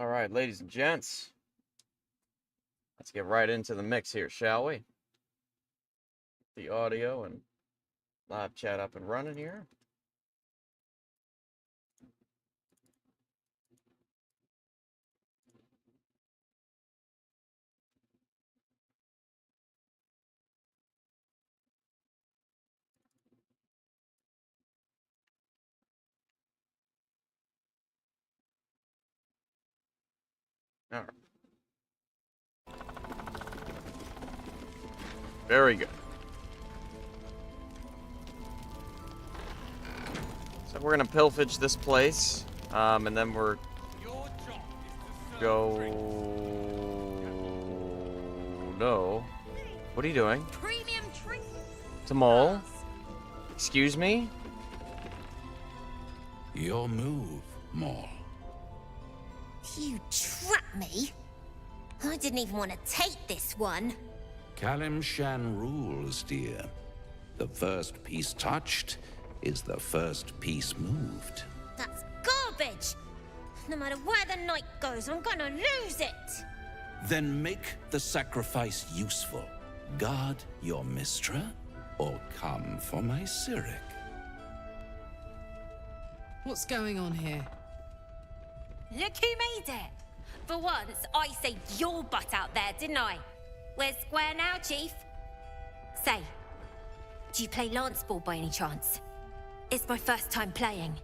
All right, ladies and gents, let's get right into the mix here, shall we? The audio and live chat up and running here. All right. Very good. So we're gonna pillage this place, and then we're No. What are you doing? Premium treat. Tamol? Excuse me? Your move, Maul. You trapped me? I didn't even want to take this one. Kalimshan rules, dear. The first piece touched is the first piece moved. That's garbage. No matter where the night goes, I'm gonna lose it. Then make the sacrifice useful. Guard your Mistra, or come for my Cyric. What's going on here? Look who made it. For once, I saved your butt out there, didn't I? We're square now, Chief. Say, do you play lance ball by any chance? It's my first time playing.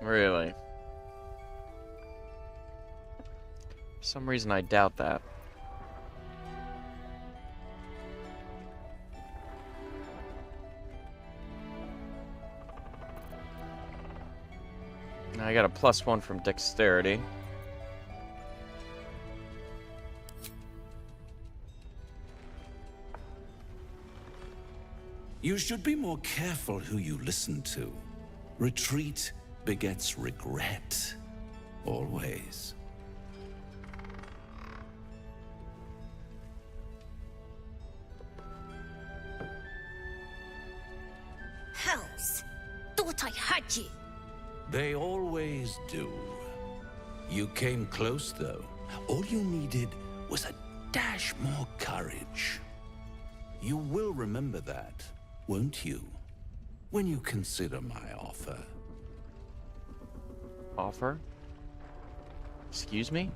Really? For some reason, I doubt that. Now I got a +1 from dexterity. You should be more careful who you listen to. Retreat begets regret. Always. Hells. Thought I had you. They always do. You came close, though. All you needed was a dash more courage. You will remember that, won't you? When you consider my offer. Offer? Excuse me?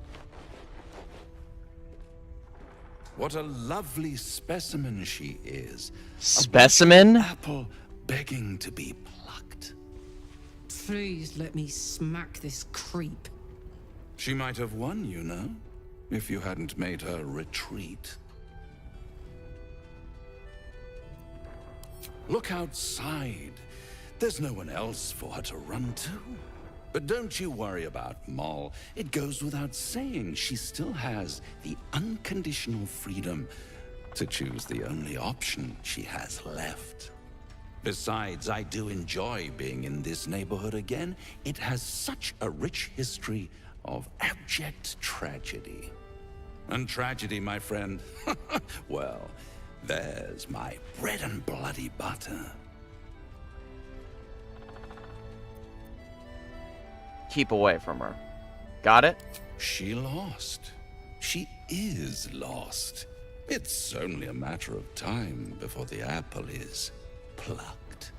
What a lovely specimen she is. Specimen? A apple begging to be plucked. Please let me smack this creep. She might have won, you know, if you hadn't made her retreat. Look outside. There's no one else for her to run to. But don't you worry about Moll. It goes without saying she still has the unconditional freedom to choose the only option she has left. Besides, I do enjoy being in this neighborhood again. It has such a rich history of abject tragedy. And tragedy, my friend, well, there's my bread and bloody butter. Keep away from her. Got it? She lost. She is lost. It's only a matter of time before the apple is plucked.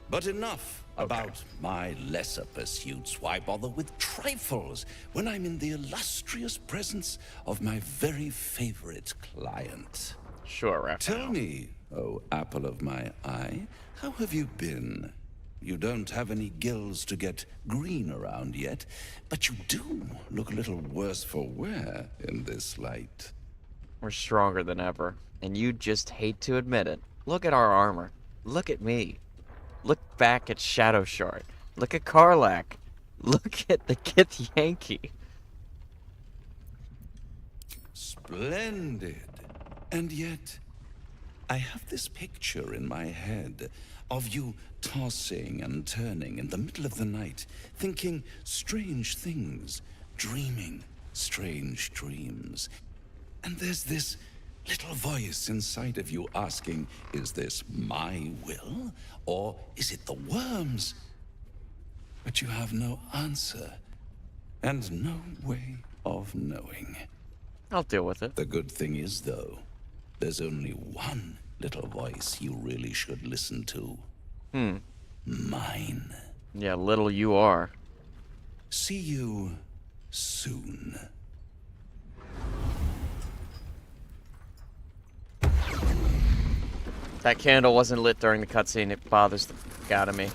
But enough about my lesser pursuits. Why bother with trifles when I'm in the illustrious presence of my very favorite client? Sure, Raphael. Tell me, oh apple of my eye, how have you been? You don't have any gills to get green around yet, but you do look a little worse for wear in this light. We're stronger than ever, and you just hate to admit it. Look at our armor. Look at me. Look back at Shadow Shard. Look at Karlach. Look at the Gith Yankee. Splendid. And yet, I have this picture in my head of you tossing and turning in the middle of the night, thinking strange things, dreaming strange dreams. And there's this little voice inside of you asking, is this my will, or is it the worm's? but you have no answer and no way of knowing. I'll deal with it. The good thing is, though, there's only one little voice you really should listen to. Mine. Yeah, little you are. See you soon. That candle wasn't lit during the cutscene. It bothers the fuck out of me.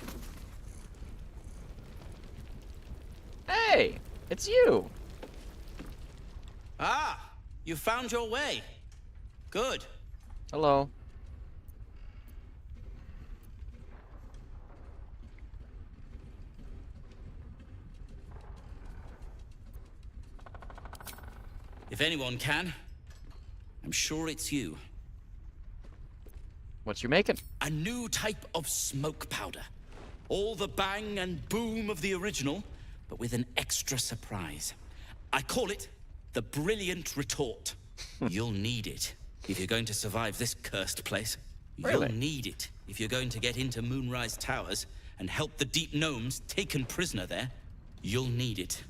Hey, it's you. Ah, you found your way. Good. Hello. If anyone can, I'm sure it's you. What you making? A new type of smoke powder. All the bang and boom of the original, but with an extra surprise. I call it the Brilliant Retort. You'll need it if you're going to survive this cursed place. Really? You'll need it if you're going to get into Moonrise Towers and help the deep gnomes taken prisoner there. You'll need it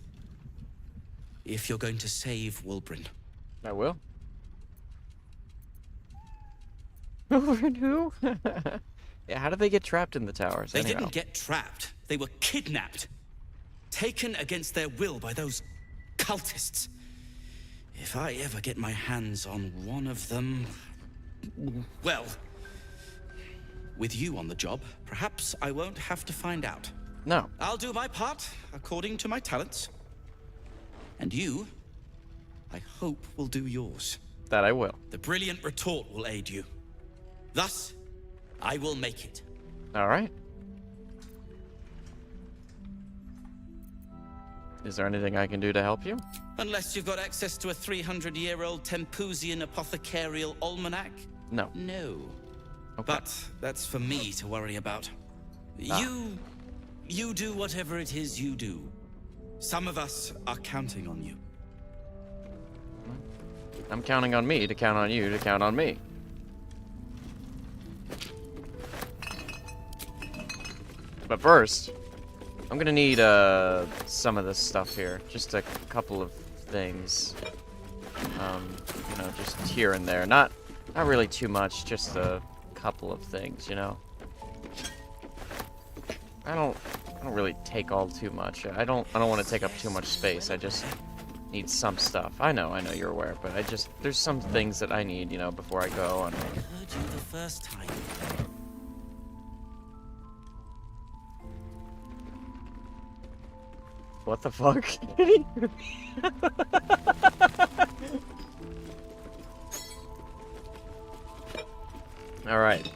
if you're going to save Wulbren. I will. Over who? Yeah, how did they get trapped in the towers? They anyhow? didn't get trapped. They were kidnapped. Taken against their will by those cultists. If I ever get my hands on one of them... Well, with you on the job, perhaps I won't have to find out. No. I'll do my part, according to my talents. And you, I hope, will do yours. That I will. The Brilliant Retort will aid you. Thus, I will make it. All right. Is there anything I can do to help you? Unless you've got access to a 300-year-old Tempusian apothecarial almanac? No. No. Okay. But that's for me to worry about. You do whatever it is you do. Some of us are counting on you. I'm counting on me to count on you to count on me. But first, I'm gonna need some of this stuff here. Just a couple of things. You know, just here and there. Not really too much, just a couple of things, you know. I don't really take all too much. I don't want to take up too much space. I just need some stuff. I know you're aware, but there's some things that I need, you know, before I go and I heard you the first time. what the fuck? All right.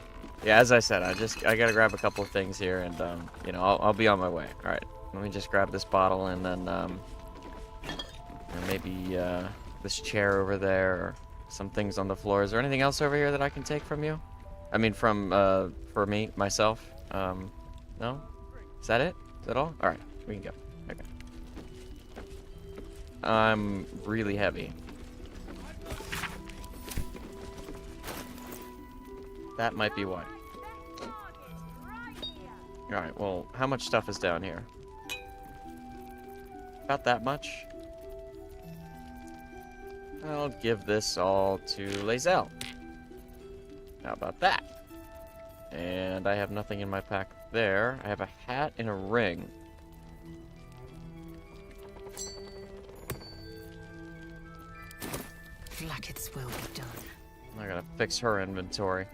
Yeah, as I said, I gotta grab a couple of things here, and you know, I'll be on my way. All right. Let me just grab this bottle, and then or maybe this chair over there, or some things on the floor. Is there anything else over here that I can take from you? I mean, from for me myself. No? Is that it? Is that all? All right, we can go. Okay. I'm really heavy. That might be why. Alright, well, how much stuff is down here? About that much? I'll give this all to Lae'zel. How about that? And I have nothing in my pack there. I have a hat and a ring. Blackets will be done. I gotta fix her inventory.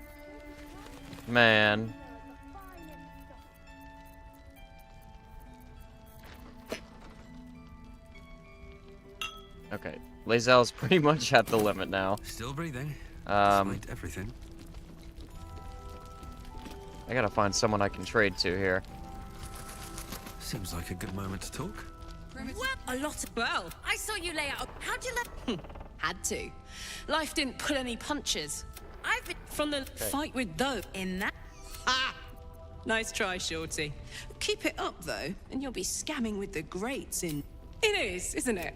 Man. Okay, Lae'zel's pretty much at the limit now. Still breathing. Um, Despite everything. I gotta find someone I can trade to here. Seems like a good moment to talk. Well, a lot of... Well, I saw you lay out. How'd you let... had to. Life didn't pull any punches. I've been From the fight with those... in that. Ha! Nice try, Shorty. Keep it up, though, and you'll be scamming with the greats in... It is, isn't it?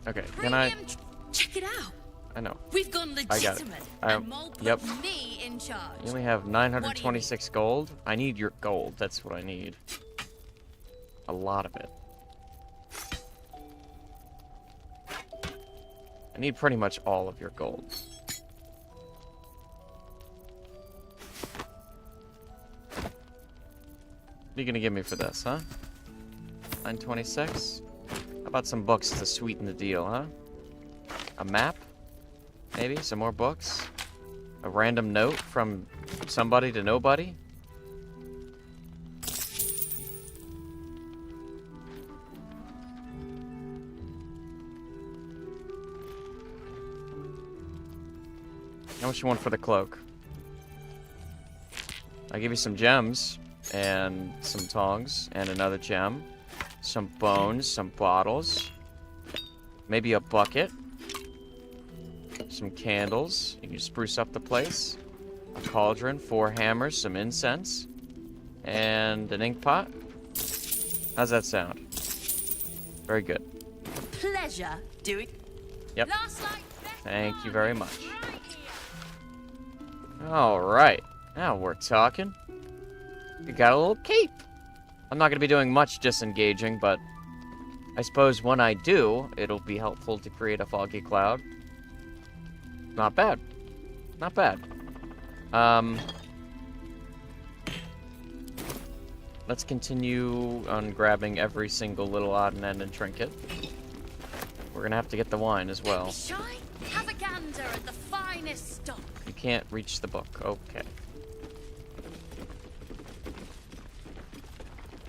Okay, can I... Check it out. I know. We've gone I got it. legitimate. I- And Mole put yep. me in charge. You only have 926 gold. I need your gold. That's what I need. A lot of it. I need pretty much all of your gold. What are you gonna give me for this, huh? 926? How about some books to sweeten the deal, huh? A map? Maybe? Some more books? A random note from somebody to nobody? How much you want for the cloak? I'll give you some gems, and some tongs, and another gem. Some bones, some bottles. Maybe a bucket. Some candles. You can spruce up the place. A cauldron, 4 hammers, some incense. And an ink pot. How's that sound? Very good. Pleasure doing. Yep. Last night, Thank you very much. Alright. Now we're talking. We got a little cape. I'm not going to be doing much disengaging, but I suppose when I do, it'll be helpful to create a foggy cloud. Not bad. Not bad. Let's continue on grabbing every single little odd and end and trinket. We're going to have to get the wine as well. Shine, have a gander at the finest stock. You can't reach the book. Okay.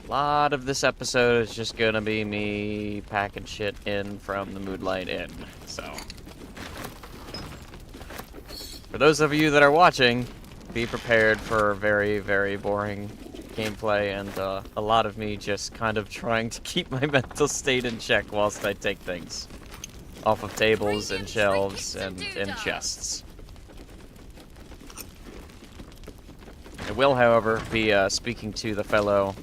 A lot of this episode is just gonna be me packing shit in from the Moonlight Inn, so. For those of you that are watching, be prepared for very, very boring gameplay and a lot of me just kind of trying to keep my mental state in check whilst I take things off of tables and shelves and chests. I will, however, be speaking to the fellow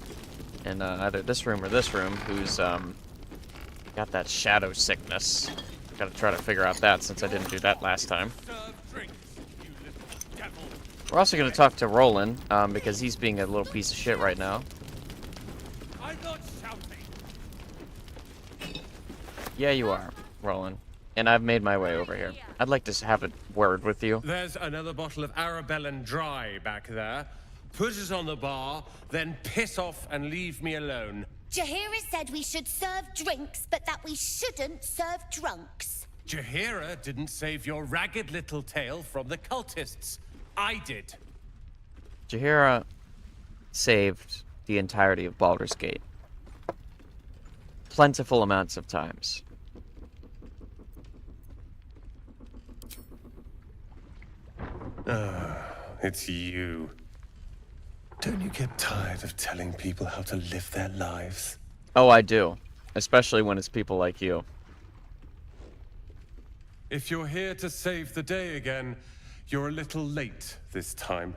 in either this room or this room who's got that shadow sickness. Gotta try to figure out that since I didn't do that last time. We're also gonna talk to Roland because he's being a little piece of shit right now. Yeah, you are, Roland. And I've made my way over here. I'd like to have a word with you. There's another bottle of Arabellan Dry back there. Put it on the bar, then piss off and leave me alone. Jaheira said we should serve drinks, but that we shouldn't serve drunks. Jaheira didn't save your ragged little tail from the cultists. I did. Jaheira saved the entirety of Baldur's Gate. Plentiful amounts of times. It's you. Don't you get tired of telling people how to live their lives? Oh, I do. Especially when it's people like you. If you're here to save the day again, you're a little late this time.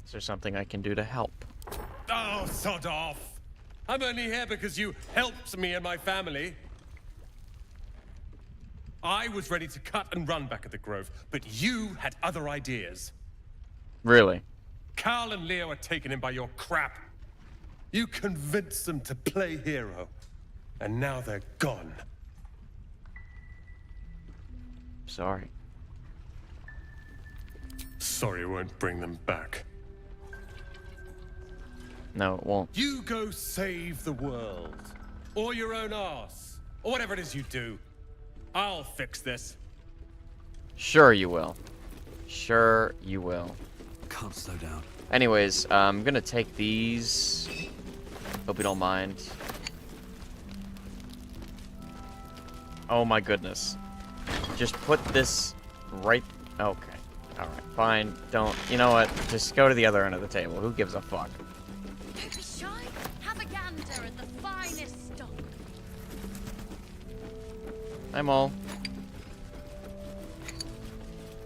Is there something I can do to help? Oh, sod off! I'm only here because you helped me and my family. I was ready to cut and run back at the Grove, but you had other ideas. Really? Carl and Leo are taken in by your crap. You convinced them to play hero, and now they're gone. Sorry. Sorry won't bring them back. No, it won't. You go save the world, or your own arse, or whatever it is you do. I'll fix this. Sure you will. Sure you will. Can't slow down. Anyways, I'm gonna take these. Hope you don't mind. Oh my goodness. Just put this right... Okay. Alright, fine. Don't... You know what? Just go to the other end of the table. Who gives a fuck? Don't be shy, have a gander at the finest stock. I'm all.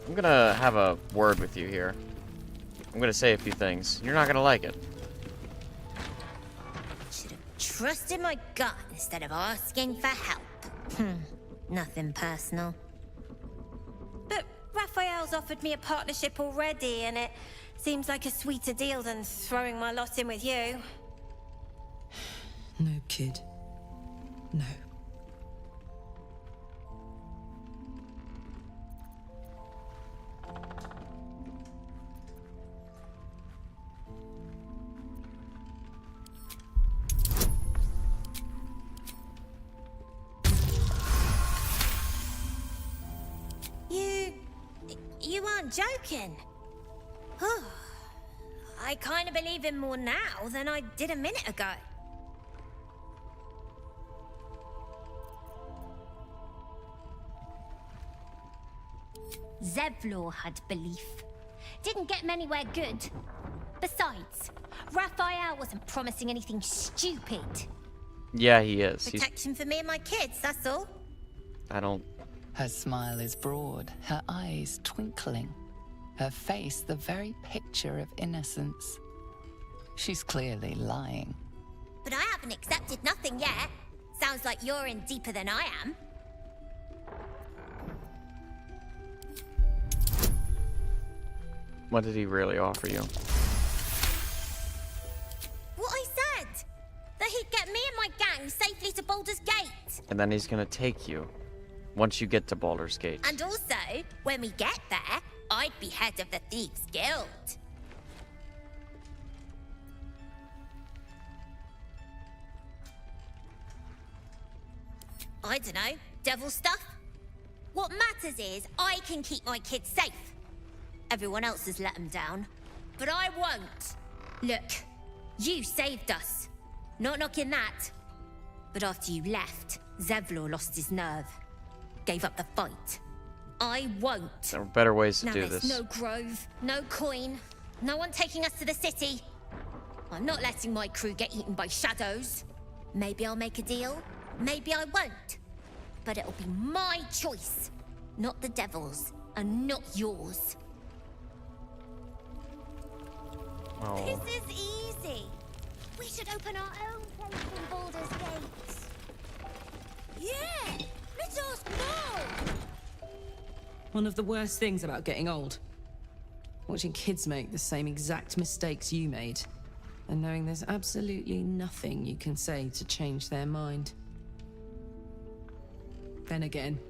I'm gonna have a word with you here. I'm gonna say a few things. You're not gonna like it. Should have trusted my gut instead of asking for help. Nothing personal. But Raphael's offered me a partnership already, and it Seems like a sweeter deal than throwing my lot in with you. No, kid. No. You aren't joking. I kind of believe him more now than I did a minute ago. Zevlor had belief. Didn't get him anywhere good. Besides, Raphael wasn't promising anything stupid. Yeah, he is. He's... Protection for me and my kids, that's all. I don't... Her smile is broad, her eyes twinkling, her face the very picture of innocence. She's clearly lying. But I haven't accepted nothing yet. Sounds like you're in deeper than I am. What did he really offer you? What I said! That he'd get me and my gang safely to Baldur's Gate. And then he's gonna take you. Once you get to Baldur's Gate. And also, when we get there, I'd be head of the Thieves' Guild. I don't know, devil stuff? What matters is I can keep my kids safe. Everyone else has let them down, but I won't. Look, you saved us. Not knocking that. But after you left, Zevlor lost his nerve. Gave up the fight. I won't. There are better ways to Now do there's this. no grove, no coin, no one taking us to the city. I'm not letting my crew get eaten by shadows. Maybe I'll make a deal, maybe I won't. But it'll be my choice, not the devil's, and not yours. Oh. This is easy. We should open our own place in Baldur's Gate. Yeah, let's ask more. One of the worst things about getting old. Watching kids make the same exact mistakes you made. And knowing there's absolutely nothing you can say to change their mind. Then again,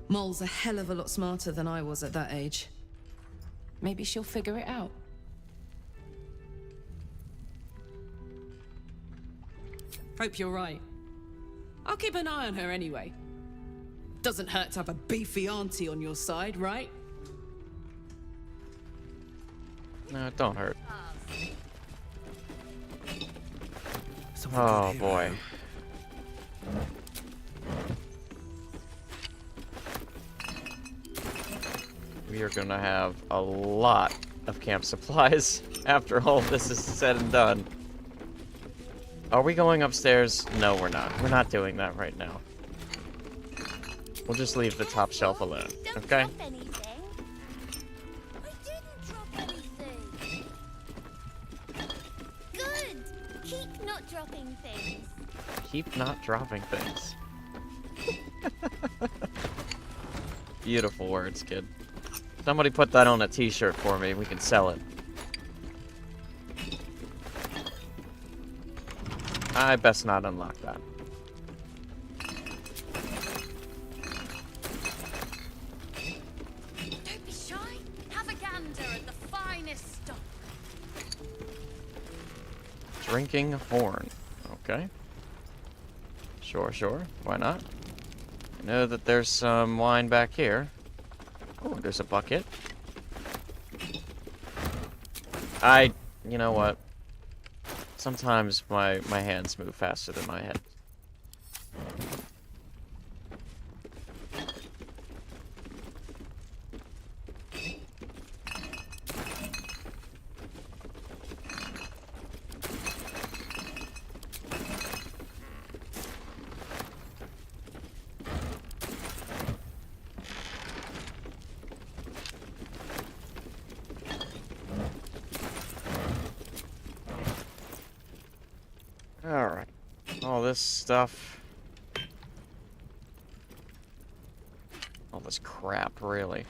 Mol's a hell of a lot smarter than I was at that age. Maybe she'll figure it out. Hope you're right. I'll keep an eye on her anyway. Doesn't hurt to have a beefy auntie on your side, right? No, it don't hurt. Something Oh good here, boy. We are gonna have a lot of camp supplies after all this is said and done. Are we going upstairs? No, we're not. We're not doing that right now. We'll just leave the top shelf alone, Don't okay? drop anything. I didn't drop anything. Good. Keep not dropping things. Keep not dropping things. Beautiful words, kid. Somebody put that on a t-shirt for me. We can sell it. I best not unlock that. Don't be shy. Have a gander at the finest stock. Drinking horn. Okay. Sure, sure. Why not? I know that there's some wine back here. Oh, there's a bucket. You know what? Sometimes my hands move faster than my head. Alright. All this stuff. All this crap, really.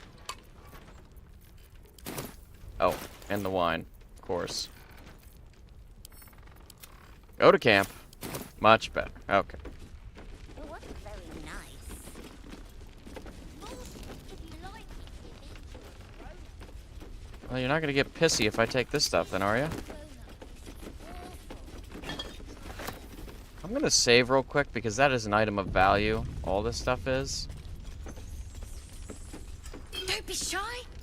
Oh, And the wine, of course. Go to camp. Much better. Okay. It wasn't very nice. If you like it, Well, you're not gonna get pissy if I take this stuff, then, are you? I'm gonna save real quick because that is an item of value. All this stuff is. Don't be shy.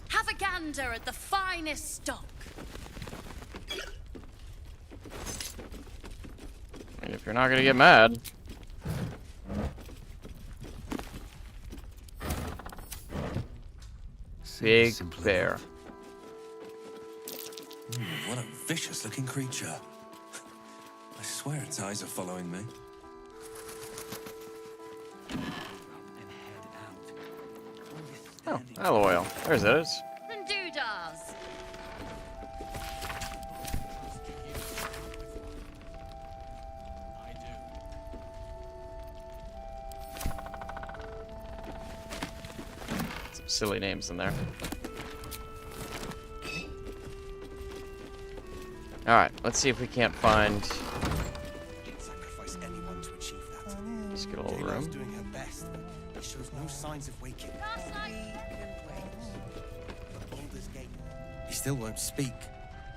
Have a gander at the finest stock. I mean, if you're not gonna get mad. Big bear. What a vicious-looking creature. I swear its eyes are following me. Oh, aloe oil. There's it. And doodahs. Some silly names in there. Alright, let's see if we can't find... Sacrifice anyone to achieve that. Let's get a little Jayla's room. doing her best, but she shows no signs of waking. Baldur's Gate. He still won't speak.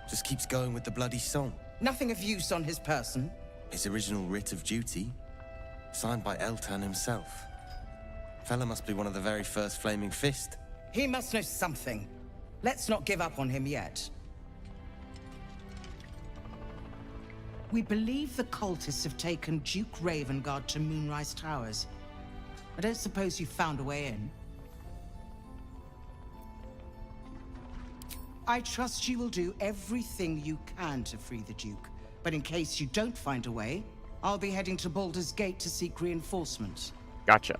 Just keeps going with the bloody song. Nothing of use on his person. His original writ of duty, signed by Eltan himself. Fella must be one of the very first Flaming Fist. He must know something. Let's not give up on him yet. We believe the cultists have taken Duke Ravengard to Moonrise Towers. I don't suppose you found a way in. I trust you will do everything you can to free the Duke. But in case you don't find a way, I'll be heading to Baldur's Gate to seek reinforcements. Gotcha.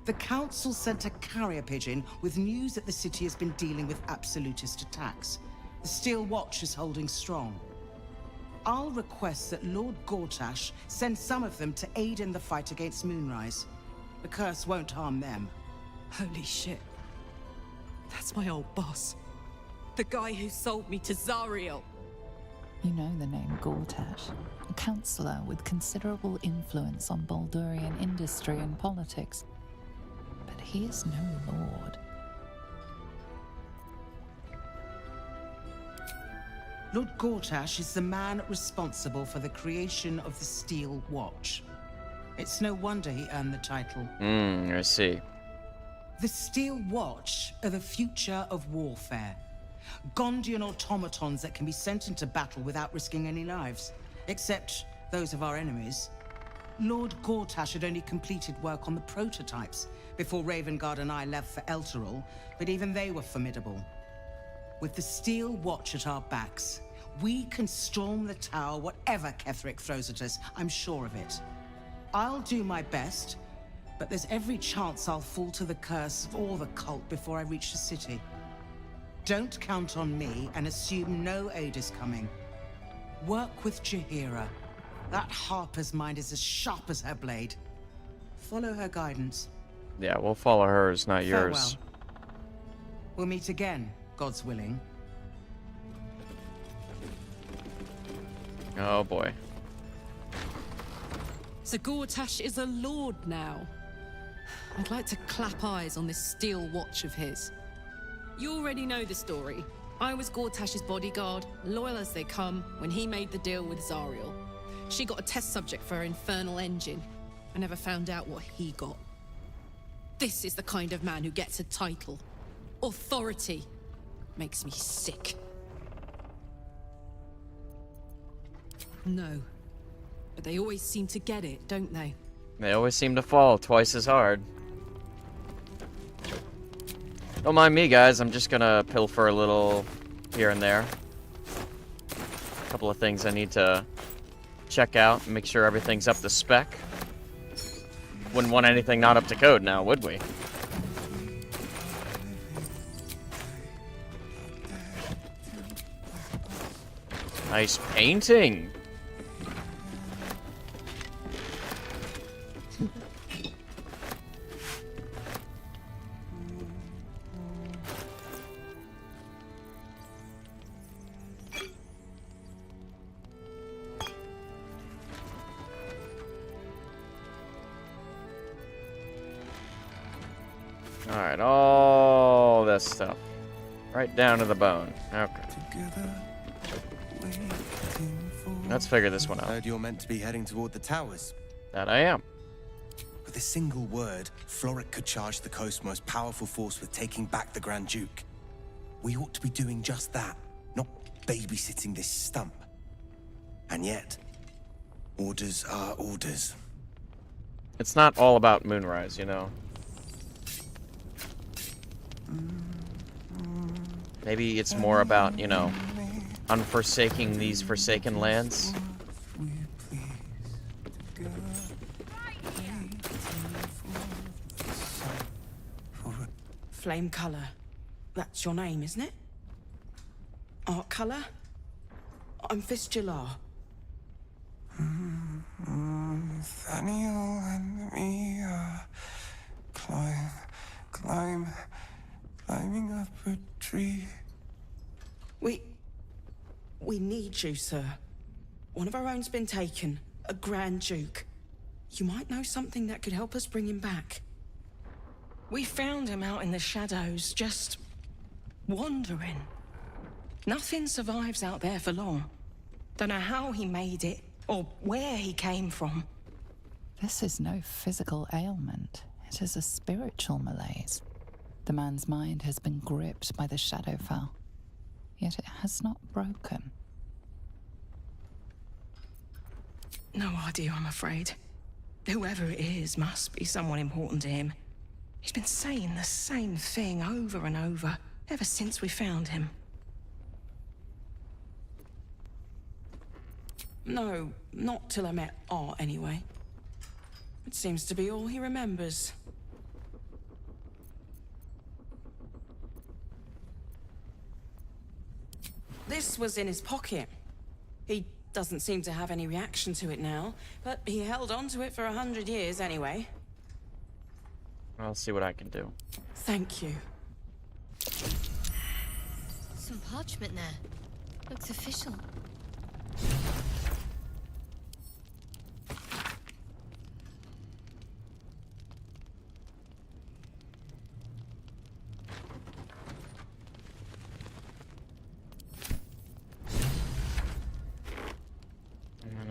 The Council sent a carrier pigeon with news that the city has been dealing with absolutist attacks. The Steel Watch is holding strong. I'll request that Lord Gortash send some of them to aid in the fight against Moonrise. The curse won't harm them. Holy shit. That's my old boss. The guy who sold me to Zariel. You know the name Gortash, a councillor with considerable influence on Baldurian industry and politics. But he is no lord. Lord Gortash is the man responsible for the creation of the Steel Watch. It's no wonder he earned the title. I see. The Steel Watch are the future of warfare. Gondian automatons that can be sent into battle without risking any lives, except those of our enemies. Lord Gortash had only completed work on the prototypes before Ravengard and I left for Elturel, but even they were formidable. With the Steel Watch at our backs, we can storm the tower whatever Ketheric throws at us, I'm sure of it. I'll do my best, but there's every chance I'll fall to the curse of all the cult before I reach the city. Don't count on me and assume no aid is coming. Work with Jaheira. That Harper's mind is as sharp as her blade. Follow her guidance. Yeah, we'll follow hers, not yours. Farewell. We'll meet again, God's willing. Oh boy. So Gortash is a lord now. I'd like to clap eyes on this Steel Watch of his. You already know the story. I was Gortash's bodyguard, loyal as they come, when he made the deal with Zariel. She got a test subject for her infernal engine. I never found out what he got. This is the kind of man who gets a title. Authority. Makes me sick. No. But they always seem to get it, don't they? They always seem to fall twice as hard. Don't mind me, guys. I'm just gonna pilfer a little here and there. A couple of things I need to check out and make sure everything's up to spec. Wouldn't want anything not up to code now, would we? Nice painting. Alright, all this stuff. Right down to the bone. Okay. Let's figure this one out. Heard you're meant to be heading toward the towers. That I am. With a single word, Floric could charge the coast's most powerful force with taking back the Grand Duke. We ought to be doing just that, not babysitting this stump. And yet, orders are orders. It's not all about Moonrise, you know. Maybe it's more about, you know, unforsaking these forsaken lands. Flame Color. That's your name, isn't it? Art Color? I'm Fistular. Nathaniel and me are climbing up a tree. We need you, sir. One of our own's been taken, a Grand Duke. You might know something that could help us bring him back. We found him out in the shadows, just wandering. Nothing survives out there for long. Don't know how he made it, or where he came from. This is no physical ailment. It is a spiritual malaise. The man's mind has been gripped by the Shadowfell, yet it has not broken. No idea, I'm afraid. Whoever it is must be someone important to him. He's been saying the same thing over and over, ever since we found him. No, not till I met Art, anyway. It seems to be all he remembers. This was in his pocket. He doesn't seem to have any reaction to it now, but he held on to it for 100 years anyway. I'll see what I can do. Thank you. Some parchment there. Looks official.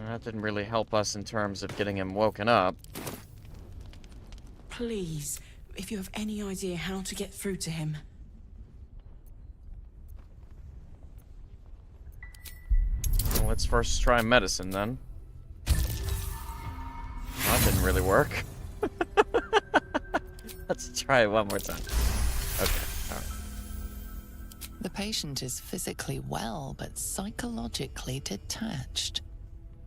That didn't really help us in terms of getting him woken up. Please, if you have any idea how to get through to him. Well, let's first try medicine then. Well, that didn't really work. Let's try it one more time. Okay, alright. The patient is physically well, but psychologically detached,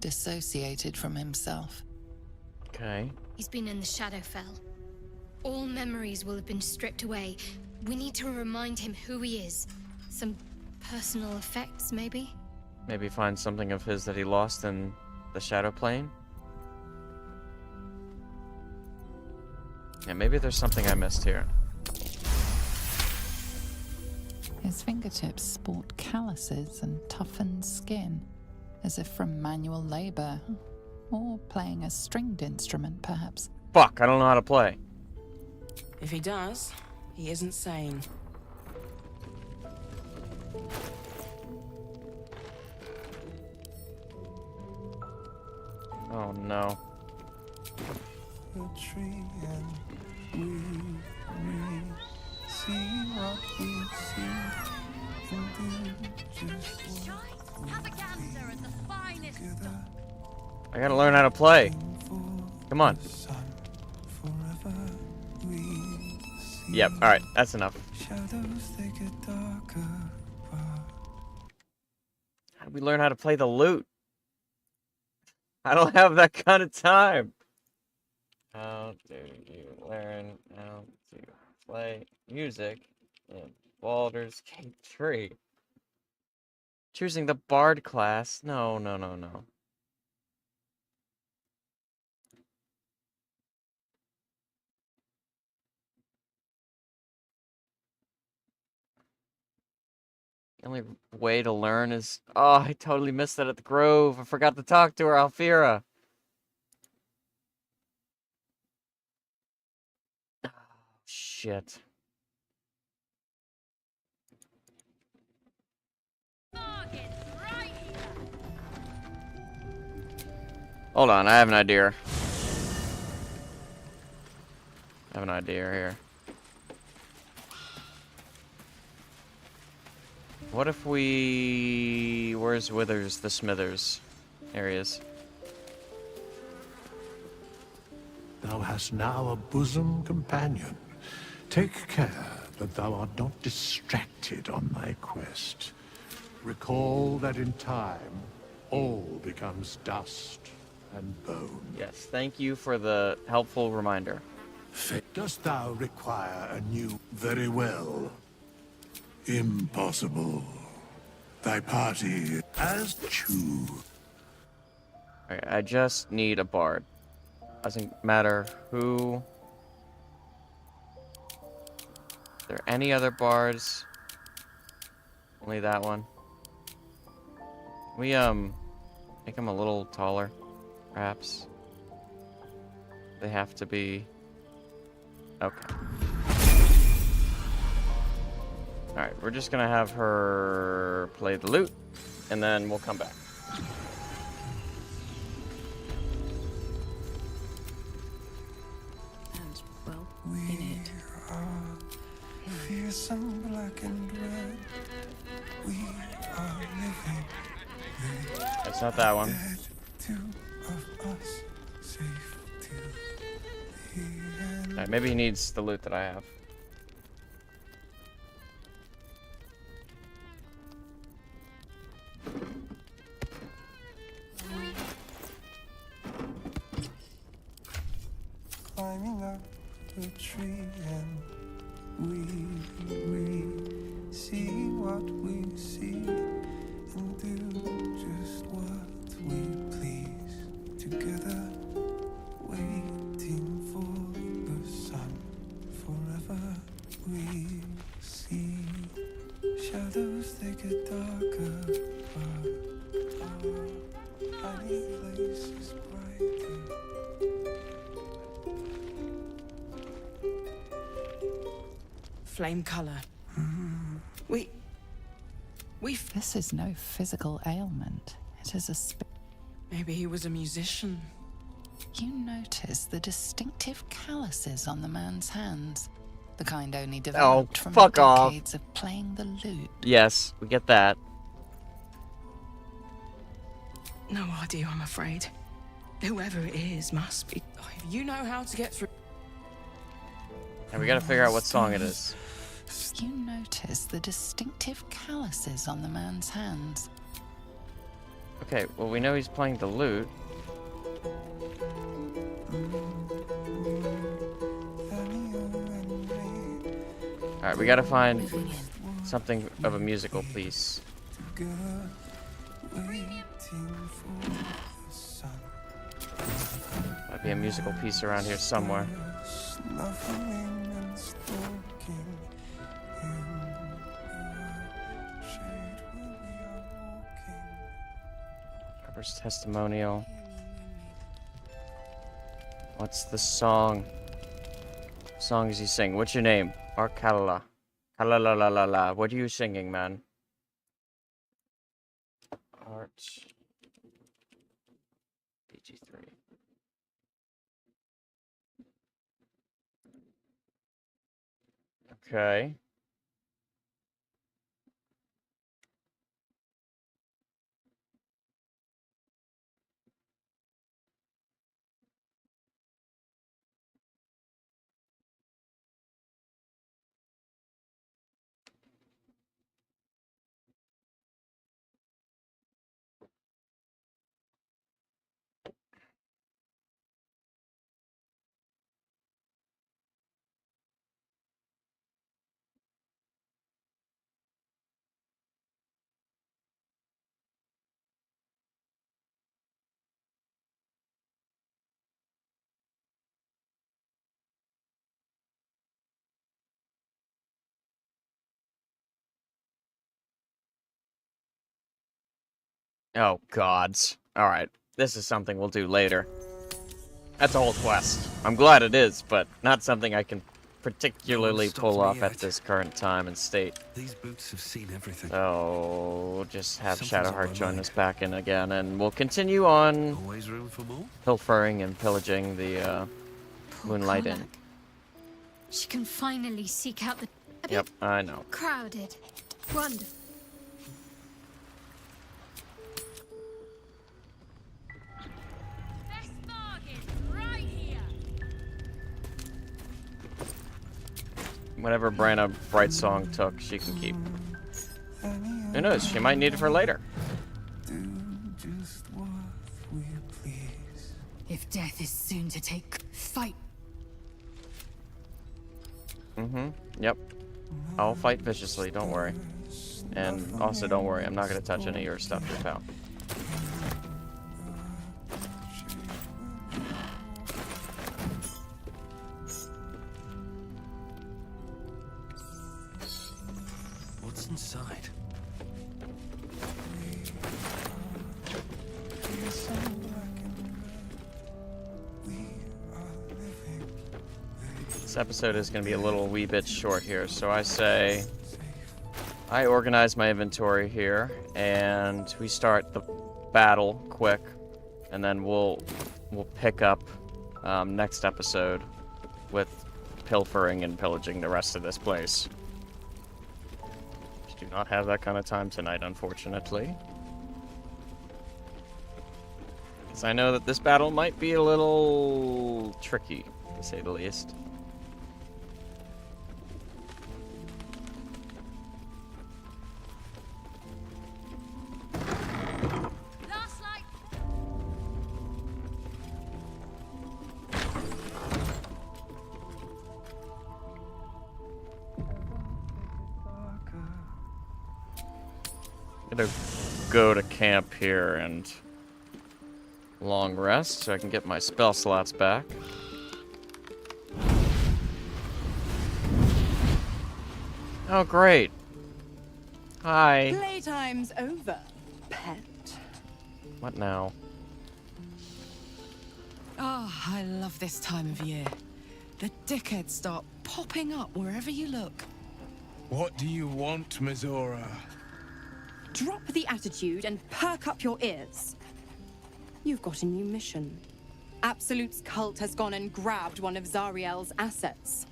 dissociated from himself. Okay. He's been in the Shadowfell. All memories will have been stripped away. We need to remind him who he is. Some personal effects, maybe? Maybe find something of his that he lost in the Shadow Plane? Yeah, maybe there's something I missed here. His fingertips sport calluses and toughened skin, as if from manual labor, or playing a stringed instrument, perhaps. Fuck, I don't know how to play. If he does, he isn't sane. Oh no. The tree and we see what we see and do just Have a gander at the finest stuff. I gotta learn how to play. Come on. Yep, alright, that's enough. How do we learn how to play the lute? I don't have that kind of time. How do you learn how to play music in Baldur's Gate 3? Choosing the Bard class? No, no, no, no. The only way to learn is... Oh, I totally missed that at the Grove. I forgot to talk to her, Alfira. Oh, shit. shit. Hold on, I have an idea. I have an idea here. What if we... Where's Withers, the Smithers areas? Thou hast now a bosom companion. Take care that thou art not distracted on thy quest. Recall that in time, all becomes dust and bone. Yes, thank you for the helpful reminder. Dost thou require a new... Very well. Impossible. Thy party as choose. Alright, I just need a bard. Doesn't matter who. Are there any other bards? Only that one. We make them a little taller, perhaps. They have to be. Okay. Alright, we're just gonna have her play the lute, and then we'll come back. And, well, in it. Fearsome, black and red. We are living. That's not that one. Two of us, safe till the end. Alright, maybe he needs the lute that I have. Climbing up the tree and we see what we see and do just what we please together, waiting for the sun. Forever we see shadows, they get darker, but our hiding place is brighter. Flame color. This is no physical ailment. It is a Maybe he was a musician. You notice the distinctive calluses on the man's hands. The kind only developed from fuck off. decades of playing the lute. Yes, we get that. No idea, I'm afraid. Whoever it is must be. If you know how to get through. And we gotta figure out what song it is. You notice the distinctive calluses on the man's hands. Okay, well, we know he's playing the lute. Alright, we gotta find something of a musical piece. Might be a musical piece around here somewhere. Robber's testimonial. What's the song? Song is he sing? What's your name? Arkalala. Kalala. What are you singing, man? Art. PG3. Okay. Oh, gods. Alright, this is something we'll do later. That's a whole quest. I'm glad it is, but not something I can particularly stops pull me off at yet. this current time and state. These boots have seen everything. So we'll just have Something's on Shadowheart my join mind. us back in again, and we'll continue on Always room for more? pilfering and pillaging the Poor Moonlight Korrath. Inn. She can finally seek out the. A bit Yep, I know. crowded. Wonderful. Best bargain, right here. Whatever Brenna Bright Song took, she can keep. Who knows? She might need it for later. If death is soon to take, fight. Yep. I'll fight viciously, don't worry. And also, don't worry, I'm not going to touch any of your stuff you found. What's inside? This episode is going to be a little wee bit short here, so I say I organize my inventory here, and we start the battle quick, and then we'll pick up next episode with pilfering and pillaging the rest of this place. Just do not have that kind of time tonight, unfortunately. Because I know that this battle might be a little tricky, to say the least. Last light. Gonna go to camp here and long rest so I can get my spell slots back. Oh, great. Hi. Playtime's over, pet. What now? Oh, I love this time of year. The dickheads start popping up wherever you look. What do you want, Mizora? Drop the attitude and perk up your ears. You've got a new mission. Absolute's cult has gone and grabbed one of Zariel's assets.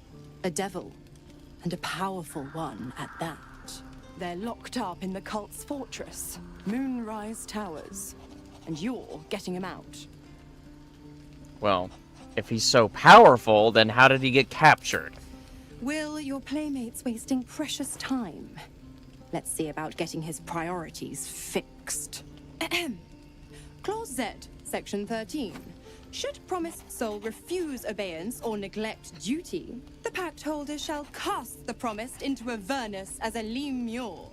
A devil. And a powerful one at that. They're locked up in the cult's fortress, Moonrise Towers. And you're getting him out. Well, if he's so powerful, then how did he get captured? Will your playmates wasting precious time? Let's see about getting his priorities fixed. Clause Z, Section 13. Should promised soul refuse obeyance or neglect duty, the pact holder shall cast the promised into Avernus as a lemure.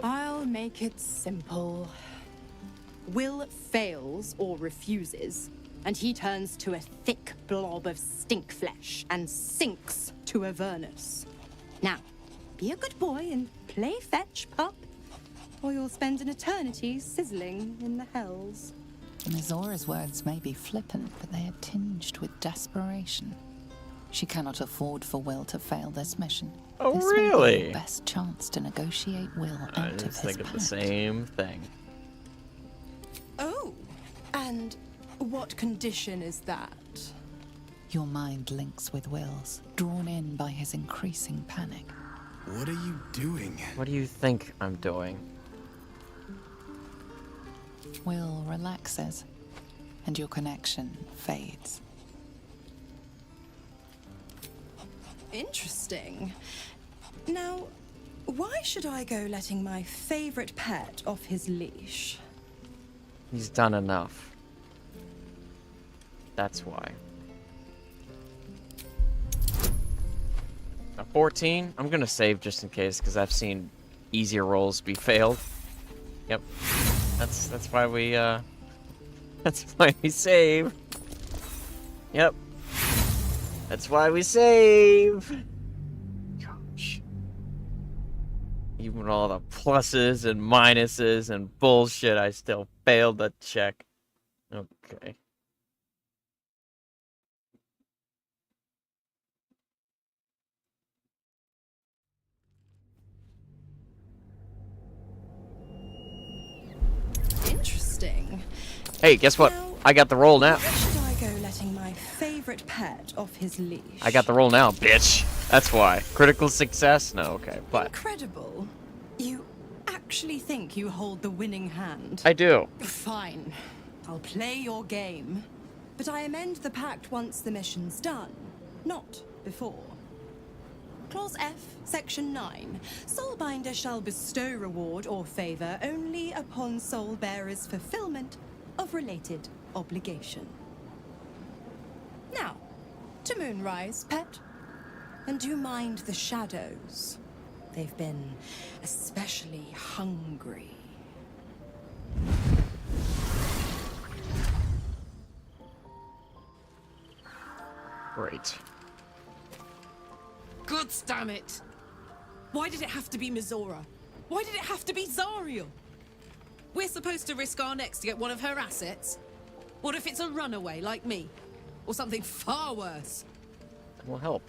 I'll make it simple. Will fails or refuses, and he turns to a thick blob of stink flesh and sinks to Avernus. Now, be a good boy and play fetch, pup, or you'll spend an eternity sizzling in the hells. Mizora's words may be flippant, but they are tinged with desperation. She cannot afford for Will to fail this mission. Oh, this may be really? your best chance to negotiate Will I out of just his think of the pact. same thing. Oh, and what condition is that? Your mind links with Will's, drawn in by his increasing panic. What are you doing? What do you think I'm doing? Will relaxes, and your connection fades. Interesting. Now, why should I go letting my favorite pet off his leash? He's done enough. That's why. A 14? I'm gonna save just in case, because I've seen easier rolls be failed. Yep. That's why we that's why we save. Yep. That's why we save. Gosh. Even with all the pluses and minuses and bullshit, I still failed the check. Okay. Hey, guess what? I got the roll now. Should I go letting my favorite pet off his leash? I got the roll now, bitch. That's why. Critical success? No, okay, but Incredible. You actually think you hold the winning hand? I do. Fine. I'll play your game. But I amend the pact once the mission's done, not before. Clause F, Section 9. Soulbinder shall bestow reward or favor only upon soul bearer's fulfillment of related obligation. Now, to Moonrise, pet. And do mind the shadows. They've been especially hungry. Great. God damn it! Why did it have to be Mizora? Why did it have to be Zariel? We're supposed to risk our necks to get one of her assets? What if it's a runaway like me? Or something far worse? That will help.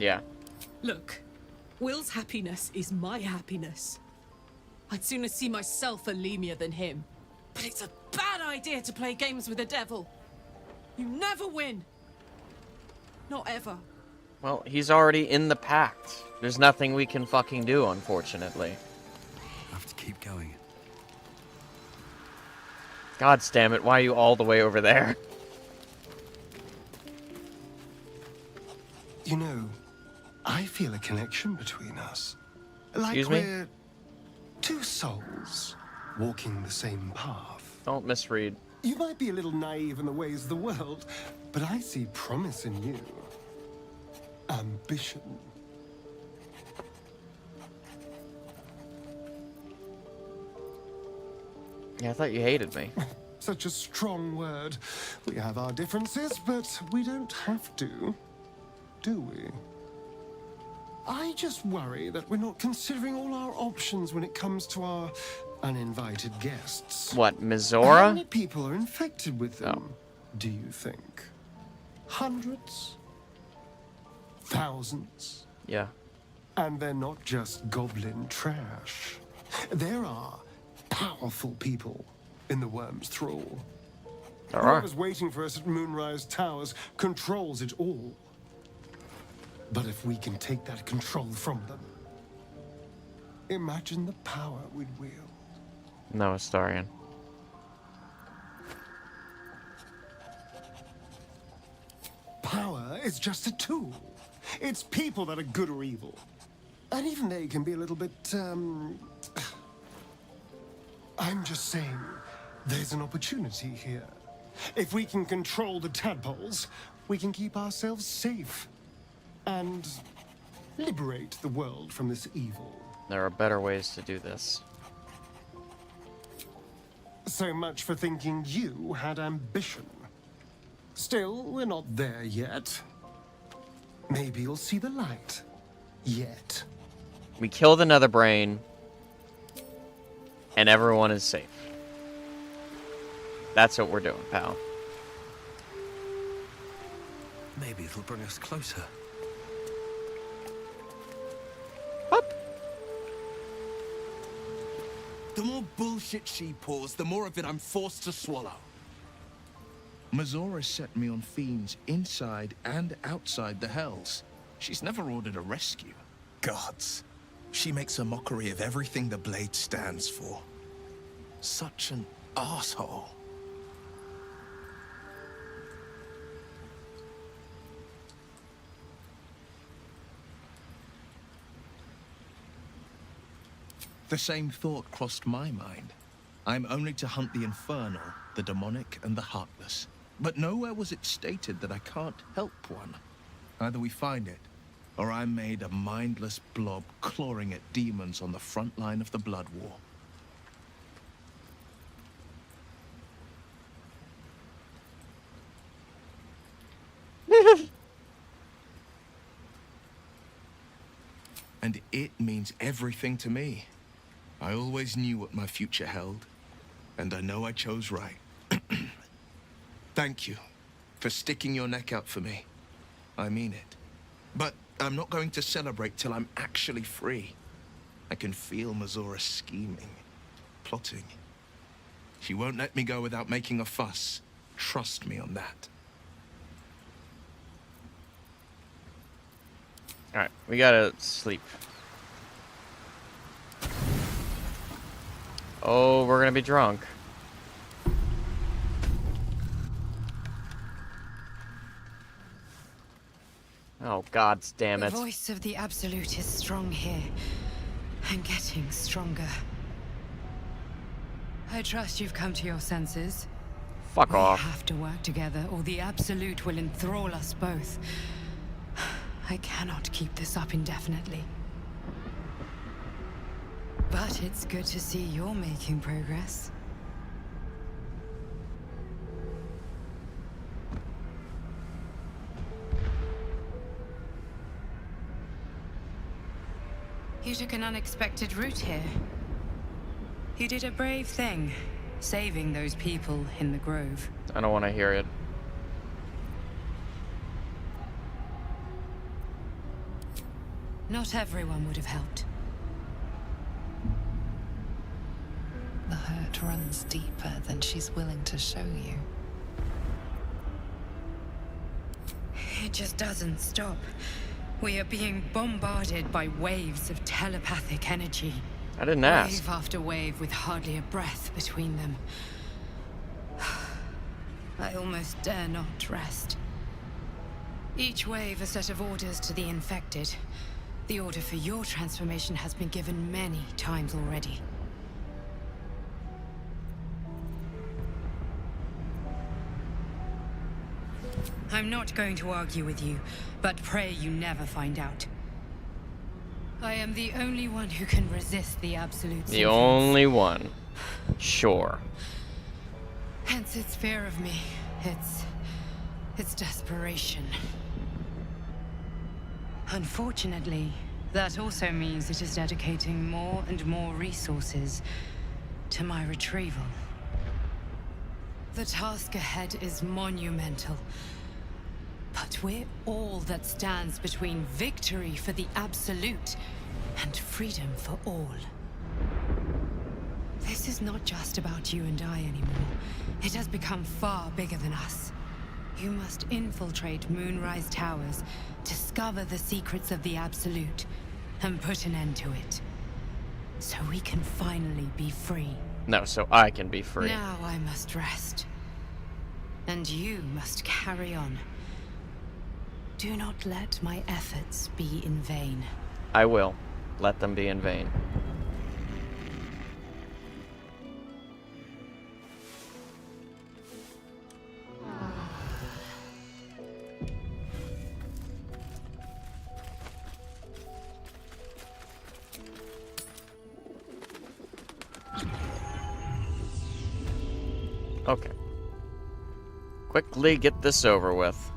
Yeah. Look, Will's happiness is my happiness. I'd sooner see myself a Lemur than him. But it's a bad idea to play games with the devil. You never win. Not ever. Well, he's already in the pact. There's nothing we can fucking do, unfortunately. I have to keep going. God damn it, why are you all the way over there? You know, I feel a connection between us. Like Excuse me? we're two souls walking the same path. Don't misread. You might be a little naive in the ways of the world, but I see promise in you. Ambition. Yeah, I thought you hated me. Such a strong word. We have our differences, but we don't have to, do we? I just worry that we're not considering all our options when it comes to our uninvited guests. What, How Mizora? many people are infected with them, do you think? Hundreds? Thousands? Yeah. And they're not just goblin trash. There are powerful people in the Worm's thrall. There are. Whoever's waiting for us at Moonrise Towers controls it all. But if we can take that control from them, imagine the power we'd wield. No, Astarion. Power is just a tool. It's people that are good or evil. And even they can be a little bit, I'm just saying, there's an opportunity here. If we can control the tadpoles, we can keep ourselves safe. And liberate the world from this evil. There are better ways to do this. So much for thinking you had ambition. Still, we're not there yet. Maybe you'll see the light. Yet. We killed another brain, and everyone is safe. That's what we're doing, pal. Maybe it'll bring us closer. The more bullshit she pours, the more of it I'm forced to swallow. Mizora set me on fiends inside and outside the Hells. She's never ordered a rescue. Gods. She makes a mockery of everything the blade stands for. Such an asshole. The same thought crossed my mind. I'm only to hunt the infernal, the demonic, and the heartless. But nowhere was it stated that I can't help one. Either we find it, or I'm made a mindless blob clawing at demons on the front line of the blood war. And it means everything to me. I always knew what my future held, and I know I chose right. Thank you for sticking your neck out for me. I mean it. But I'm not going to celebrate till I'm actually free. I can feel Mizora scheming, plotting. She won't let me go without making a fuss. Trust me on that. Alright, we gotta sleep. Oh, we're gonna be drunk. Oh, God damn it. The voice of the Absolute is strong here, and getting stronger. I trust you've come to your senses. Fuck off. We have to work together, or the Absolute will enthrall us both. I cannot keep this up indefinitely. But it's good to see you're making progress. You took an unexpected route here. You did a brave thing, saving those people in the grove. I don't want to hear it. Not everyone would have helped. The hurt runs deeper than she's willing to show you. It just doesn't stop. We are being bombarded by waves of telepathic energy. I didn't ask. Wave after wave with hardly a breath between them. I almost dare not rest. Each wave a set of orders to the infected. The order for your transformation has been given many times already. I'm not going to argue with you, but pray you never find out. I am the only one who can resist the Absolute. The only one. Sure. Hence its fear of me. Its desperation. Unfortunately, that also means it is dedicating more and more resources to my retrieval. The task ahead is monumental. But we're all that stands between victory for the Absolute and freedom for all. This is not just about you and I anymore. It has become far bigger than us. You must infiltrate Moonrise Towers, discover the secrets of the Absolute, and put an end to it. So we can finally be free. No, so I can be free. Now I must rest. And you must carry on. Do not let my efforts be in vain. I will. Let them be in vain. Okay. Quickly get this over with.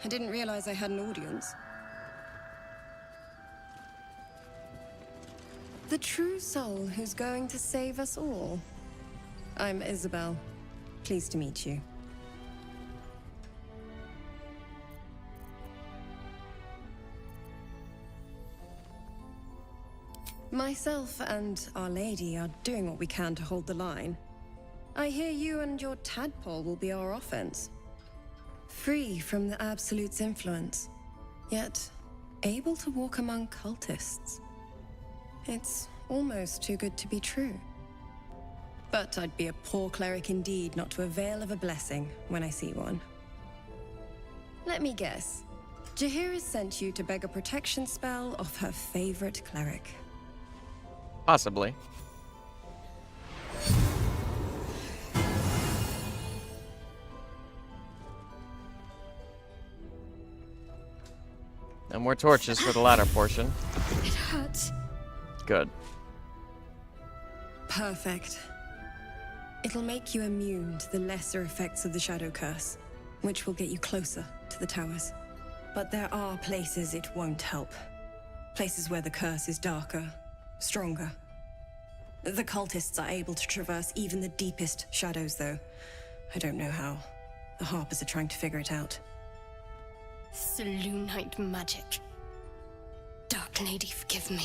I didn't realize I had an audience. The true soul who's going to save us all. I'm Isabel. Pleased to meet you. Myself and Our Lady are doing what we can to hold the line. I hear you and your tadpole will be our offense. Free from the Absolute's influence. yet able to walk among cultists. It's almost too good to be true. But I'd be a poor cleric indeed not to avail of a blessing when I see one. Let me guess. Jaheira's sent you to beg a protection spell off her favorite cleric. Possibly. No more torches for the latter portion. It hurts. Good. Perfect. It'll make you immune to the lesser effects of the Shadow Curse, which will get you closer to the towers. But there are places it won't help. Places where the curse is darker, stronger. The cultists are able to traverse even the deepest shadows, though. I don't know how. The Harpers are trying to figure it out. Selûnite magic. Dark Lady, forgive me.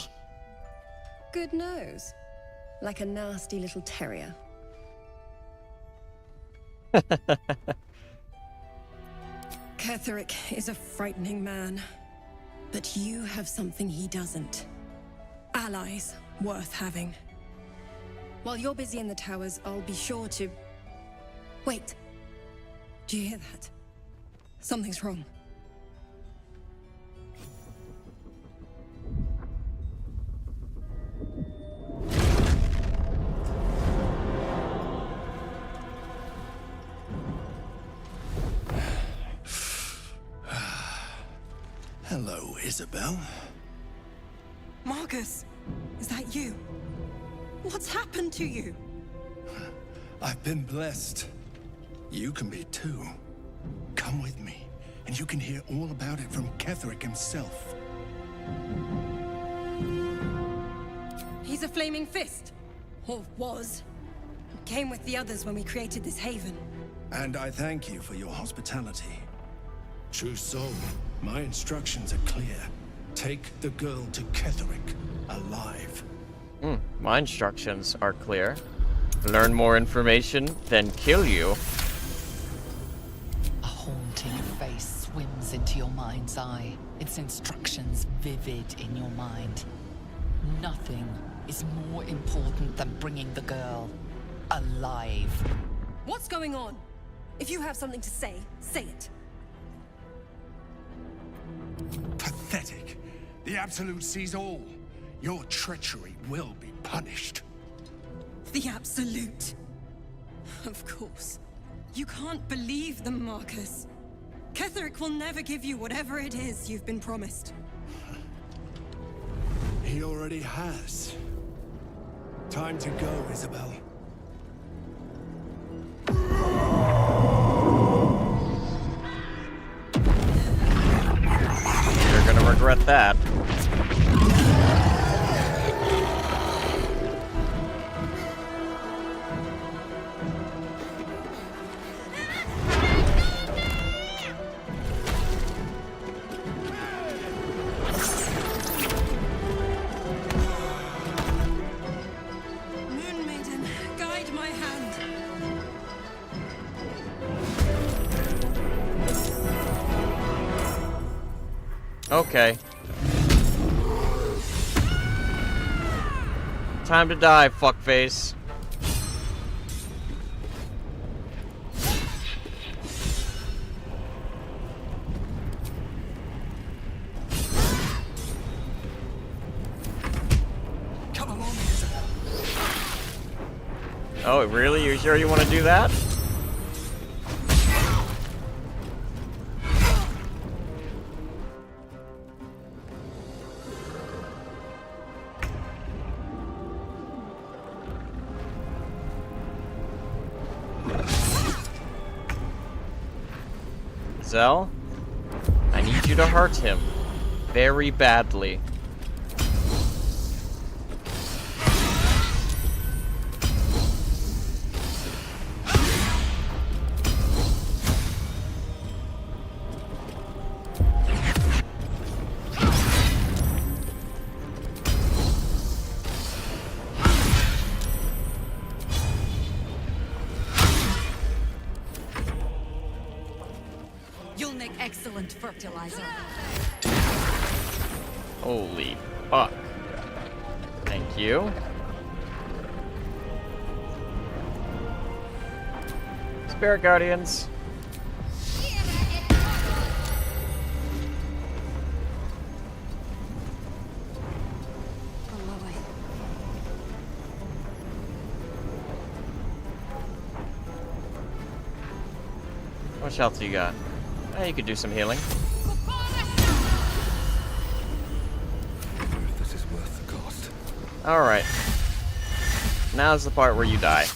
Good nose. Like a nasty little terrier. Ketheric is a frightening man. But you have something he doesn't. Allies worth having. While you're busy in the towers, I'll be sure to... Wait. Do you hear that? Something's wrong. Hello, Isabel. Marcus, is that you? What's happened to you? I've been blessed. You can be too. Come with me, and you can hear all about it from Ketheric himself. He's a flaming fist. Or was. Came with the others when we created this haven. And I thank you for your hospitality. True soul, my instructions are clear. Take the girl to Ketheric, alive. My instructions are clear. Learn more information, then kill you. A haunting face swims into your mind's eye, its instructions vivid in your mind. Nothing is more important than bringing the girl alive. What's going on? If you have something to say, say it. Pathetic. The Absolute sees all. Your treachery will be punished. The Absolute. Of course. You can't believe them, Marcus. Ketheric will never give you whatever it is you've been promised. He already has. Time to go, Isabel. You're gonna regret that. Moon Maiden, guide my hand. Okay. Time to die, fuckface. Come along, Isabel. Oh, really? You sure you want to do that? Lae'zel, I need you to hurt him very badly. You'll make excellent fertilizer. Holy fuck. Thank you. Spirit Guardians. What health do you got? You could do some healing. This is worth the cost. Alright. Now's the part where you die.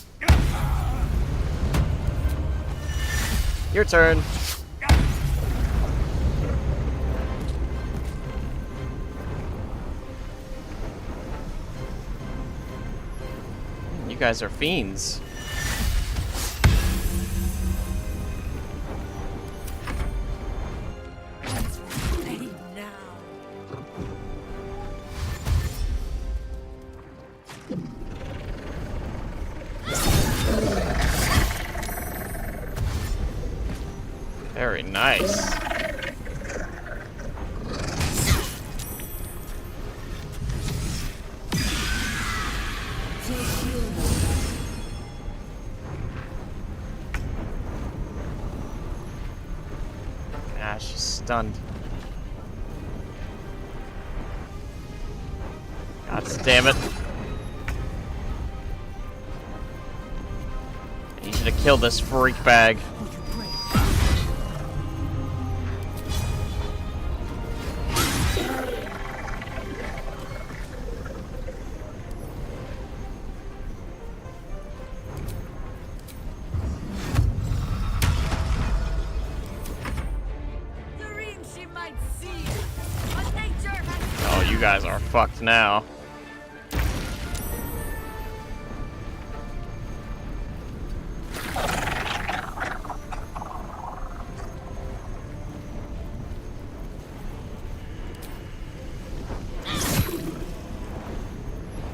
Your turn. You guys are fiends. Very nice. Ah, she's stunned. God damn it. I need you to kill this freak bag. Oh, you guys are fucked now.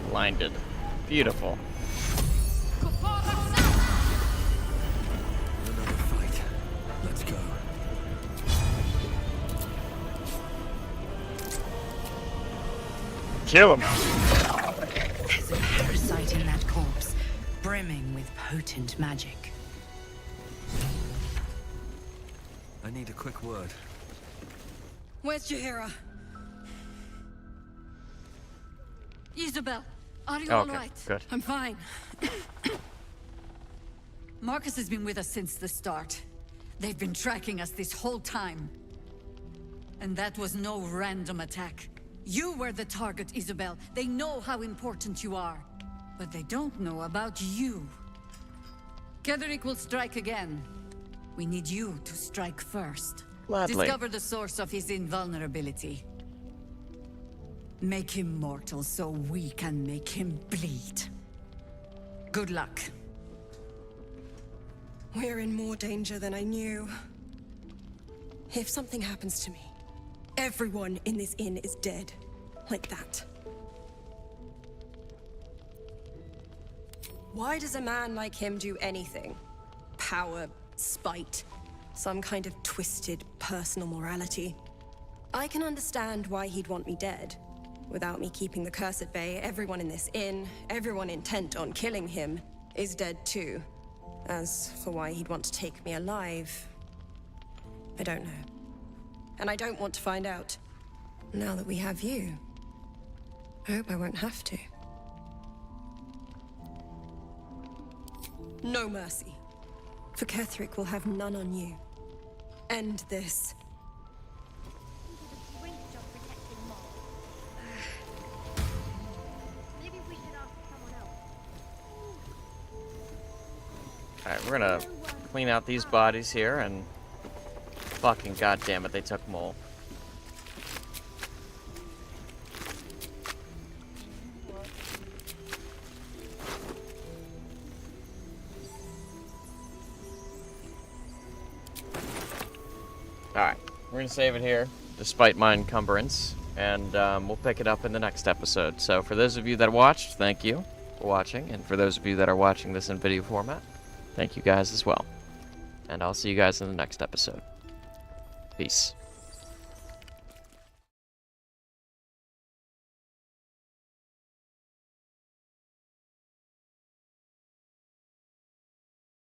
Blinded. Beautiful. Another fight. Let's go. Kill him. There's a parasite in that corpse, brimming with potent magic. I need a quick word. Where's Jaheira? Isabel, are you Okay, alright? good. I'm fine. Marcus has been with us since the start. They've been tracking us this whole time. And that was no random attack. You were the target, Isabel. They know how important you are. But they don't know about you. Ketheric will strike again. We need you to strike first. Gladly. Discover the source of his invulnerability. Make him mortal so we can make him bleed. Good luck. We're in more danger than I knew. If something happens to me, everyone in this inn is dead. Like that. Why does a man like him do anything? Power, spite, some kind of twisted personal morality. I can understand why he'd want me dead. Without me keeping the curse at bay, everyone in this inn, everyone intent on killing him, is dead too. As for why he'd want to take me alive, I don't know. And I don't want to find out. Now that we have you, I hope I won't have to. No mercy. For Ketheric will have none on you. End this. Alright, we're gonna clean out these bodies here and fucking goddamn it, they took Mole. Alright, we're gonna save it here, despite my encumbrance, and we'll pick it up in the next episode. So for those of you that watched, thank you for watching, and for those of you that are watching this in video format, thank you guys as well. And I'll see you guys in the next episode. Peace.